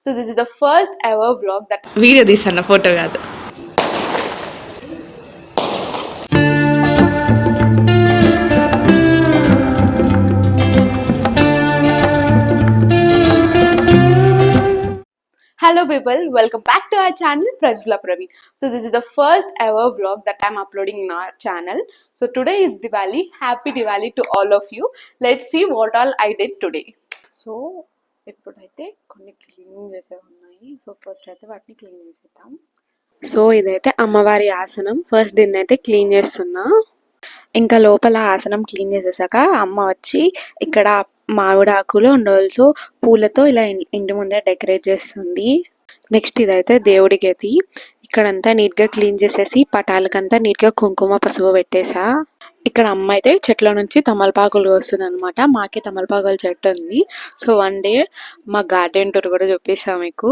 So this is the first ever vlog that video తీసన్న photo కాదు. Hello people, welcome back to our channel Prajvla Praveen. So this is the first ever vlog that I'm uploading in our channel. So today is Diwali. Happy Diwali to all of you. Let's see what all I did today. So ఇప్పుడైతే కొన్ని cleaning చేసే ఉన్నాయి. So first అయితే వాటిని clean చేసేద్దాం. So ఇదైతే అమ్మవారి ఆసనం. ఫస్ట్ దీన్ని అయితే క్లీన్ చేస్తున్నా. ఇంకా లోపల ఆసనం క్లీన్ చేసేసాక అమ్మ వచ్చి ఇక్కడ మామిడి ఆకులు అండ్ ఆల్సో పూలతో ఇలా ఇంటి ముందే డెకరేట్ చేస్తుంది. నెక్స్ట్ ఇదైతే దేవుడి గది. ఇక్కడంతా నీట్ గా క్లీన్ చేసేసి పటాలకంతా నీట్ గా కుంకుమ పసుపు పెట్టేసా. ఇక్కడ అమ్మ అయితే చెట్ల నుంచి తమలపాకులు వస్తుంది అనమాట. మాకే తమలపాకుల చెట్టు ఉంది. సో వన్ డే మా గార్డెన్ టూర్ కూడా చూపిస్తా మీకు.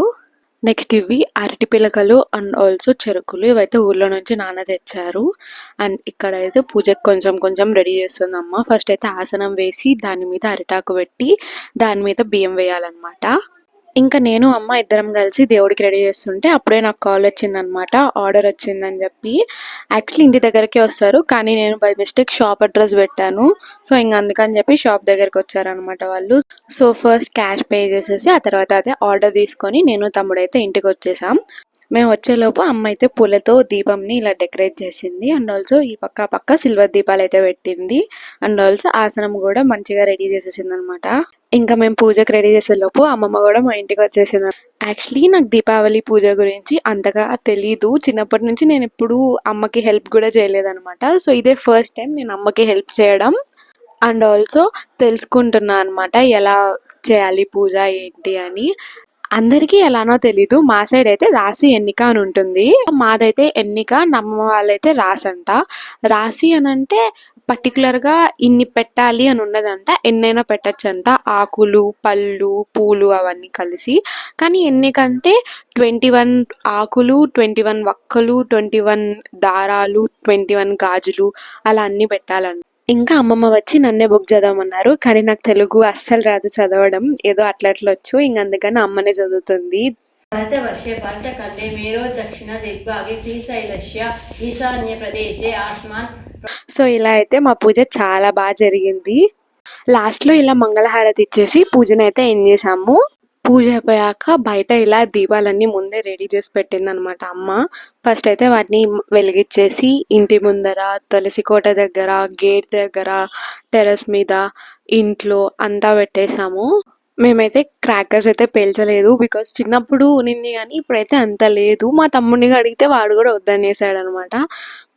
నెక్స్ట్ ఇవి అరటి పిలకలు అండ్ ఆల్సో చెరుకులు. ఇవైతే ఊర్లో నుంచి నాన్న తెచ్చారు. అండ్ ఇక్కడ అయితే పూజకి కొంచెం కొంచెం రెడీ చేస్తుంది అమ్మ. ఫస్ట్ అయితే ఆసనం వేసి దాని మీద అరిటాకు పెట్టి దాని మీద బియ్యం వేయాలన్నమాట. ఇంకా నేను అమ్మ ఇద్దరం కలిసి దేవుడికి రెడీ చేస్తుంటే అప్పుడే నాకు కాల్ వచ్చిందనమాట, ఆర్డర్ వచ్చిందని చెప్పి. యాక్చువల్లీ ఇంటి దగ్గరికి వస్తారు, కానీ నేను బై మిస్టేక్ షాప్ అడ్రస్ పెట్టాను. సో ఇంక అందుకని చెప్పి షాప్ దగ్గరికి వచ్చారనమాట వాళ్ళు. సో ఫస్ట్ క్యాష్ పే చేసేసి ఆ తర్వాత అయితే ఆర్డర్ తీసుకొని నేను తమ్ముడైతే ఇంటికి వచ్చేసాం. మేము వచ్చేలోపు అమ్మ అయితే పూలతో దీపంని ఇలా డెకరేట్ చేసింది. అండ్ ఆల్సో ఈ పక్క సిల్వర్ దీపాలు అయితే పెట్టింది. అండ్ ఆల్సో ఆసనం కూడా మంచిగా రెడీ చేసేసింది అనమాట. ఇంకా మేము పూజకి రెడీ చేసే లోపు అమ్మమ్మ కూడా మా ఇంటికి వచ్చేసింది. యాక్చువల్లీ నాకు దీపావళి పూజ గురించి అంతగా తెలీదు. చిన్నప్పటి నుంచి నేను ఎప్పుడు అమ్మకి హెల్ప్ కూడా చేయలేదన్నమాట. సో ఇదే ఫస్ట్ టైం నేను అమ్మకి హెల్ప్ చేయడం అండ్ ఆల్సో తెలుసుకుంటున్నా అనమాట ఎలా చేయాలి పూజ ఏంటి అని. అందరికీ ఎలానో తెలీదు, మా సైడ్ అయితే రాశి ఎన్నిక అని ఉంటుంది. మాదైతే ఎన్నిక, నమ్మ వాళ్ళైతే రాసి అంట. రాశి అని అంటే పర్టికులర్గా ఇన్ని పెట్టాలి అని ఉన్నదంట, ఎన్నైనా పెట్టచ్చు అంట, ఆకులు పళ్ళు పూలు అవన్నీ కలిసి. కానీ ఎన్నికంటే 21 ఆకులు, 21 వక్కలు, 21 దారాలు, 21 గాజులు అలా అన్ని పెట్టాలంట. ఇంకా అమ్మమ్మ వచ్చి నన్నే బుక్ చదవమన్నారు, కానీ నాకు తెలుగు అస్సలు రాదు చదవడం, ఏదో అట్లా వచ్చు. ఇంక అందుకని అమ్మనే చదువుతుంది. భరతవర్షే భరతఖండే మేరో దక్షిణ దిగ్భాగే శ్రీశైలస్య ఈశాన్య ప్రదేశే ఆస్మాన్. సో ఇలా అయితే మా పూజ చాలా బాగా జరిగింది. లాస్ట్లో ఇలా మంగళహారతి ఇచ్చేసి పూజను అయితే ఎండ్ చేసాము. పూజ అయిపోయాక బయట ఇలా దీపాలన్నీ ముందే రెడీ చేసి పెట్టింది అనమాట అమ్మ. ఫస్ట్ అయితే వాటిని వెలిగించేసి ఇంటి ముందర, తులసి కోట దగ్గర, గేట్ దగ్గర, టెర్రస్ మీద, ఇంట్లో అంతా పెట్టేసాము. మేమైతే క్రాకర్స్ అయితే పేల్చలేదు, బికాస్ చిన్నప్పుడు ఉన్నింది కానీ ఇప్పుడైతే అంత లేదు. మా తమ్ముడిని అడిగితే వాడు కూడా వద్దనేసాడు అనమాట.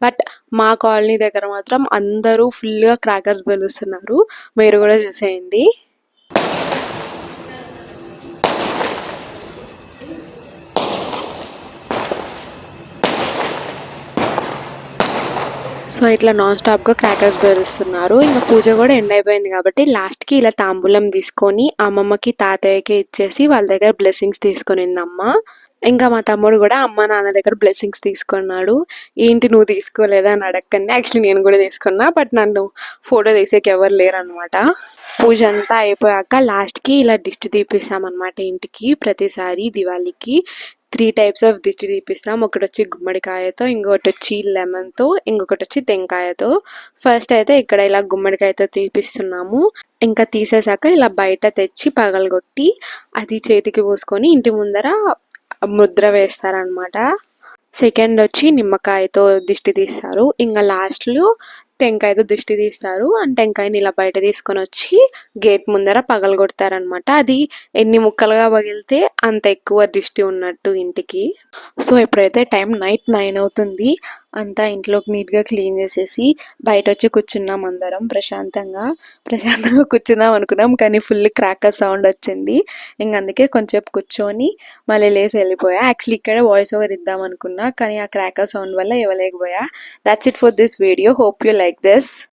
బట్ మా కాలనీ దగ్గర మాత్రం అందరూ ఫుల్గా క్రాకర్స్ పేలుస్తున్నారు, మీరు కూడా చూసేయండి. సో ఇట్లా నాన్ స్టాప్గా క్రాకర్స్ పేరుస్తున్నారు. ఇంకా పూజ కూడా ఎండ్ అయిపోయింది కాబట్టి లాస్ట్కి ఇలా తాంబూలం తీసుకొని అమ్మమ్మకి తాతయ్యకి ఇచ్చేసి వాళ్ళ దగ్గర బ్లెస్సింగ్స్ తీసుకునింది అమ్మ. ఇంకా మా తమ్ముడు కూడా అమ్మ నాన్న దగ్గర బ్లెస్సింగ్స్ తీసుకున్నాడు. ఏంటి నువ్వు తీసుకోలేదా అని అడగకండి, యాక్చువల్లీ నేను కూడా తీసుకున్నా, బట్ నన్ను ఫోటో తీసేకి ఎవరు లేరనమాట. పూజ అంతా అయిపోయాక లాస్ట్కి ఇలా దిష్టి తీపిస్తామన్నమాట ఇంటికి. ప్రతిసారి దివాళీకి 3 టైప్స్ ఆఫ్ దిష్టి తీపిస్తాం. ఒకటి వచ్చి గుమ్మడికాయతో, ఇంకొకటి వచ్చి లెమన్తో, ఇంకొకటి వచ్చి టెంకాయతో. ఫస్ట్ అయితే ఇక్కడ ఇలా గుమ్మడికాయతో తీపిస్తున్నాము. ఇంకా తీసేసాక ఇలా బయట తెచ్చి పగలగొట్టి అది చేతికి పూసుకొని ఇంటి ముందర ముద్ర వేస్తారనమాట. సెకండ్ వచ్చి నిమ్మకాయతో దిష్టి తీస్తారు. ఇంకా లాస్ట్లో టెంకాయతో దిష్టి తీస్తారు. అండ్ టెంకాయని ఇలా బయట తీసుకొని వచ్చి గేట్ ముందర పగలగొడతారనమాట. అది ఎన్ని ముక్కలుగా పగిలితే అంత ఎక్కువ దిష్టి ఉన్నట్టు ఇంటికి. సో ఎప్పుడైతే టైం నైట్ 9 అవుతుంది, అంతా ఇంట్లోకి నీట్గా క్లీన్ చేసేసి బయట వచ్చి కూర్చున్నాం అందరం. ప్రశాంతంగా కూర్చుందాం అనుకున్నాం, కానీ ఫుల్ క్రాకర్ సౌండ్ వచ్చింది. ఇంక అందుకే కొంచెం కూర్చొని మళ్ళీ లేసి వెళ్ళిపోయా. యాక్చువల్లీ ఇక్కడ వాయిస్ ఓవర్ ఇద్దాం అనుకున్నా, కానీ ఆ క్రాకర్ సౌండ్ వల్ల ఇవ్వలేకపోయా. That's it for this video. Hope you like this.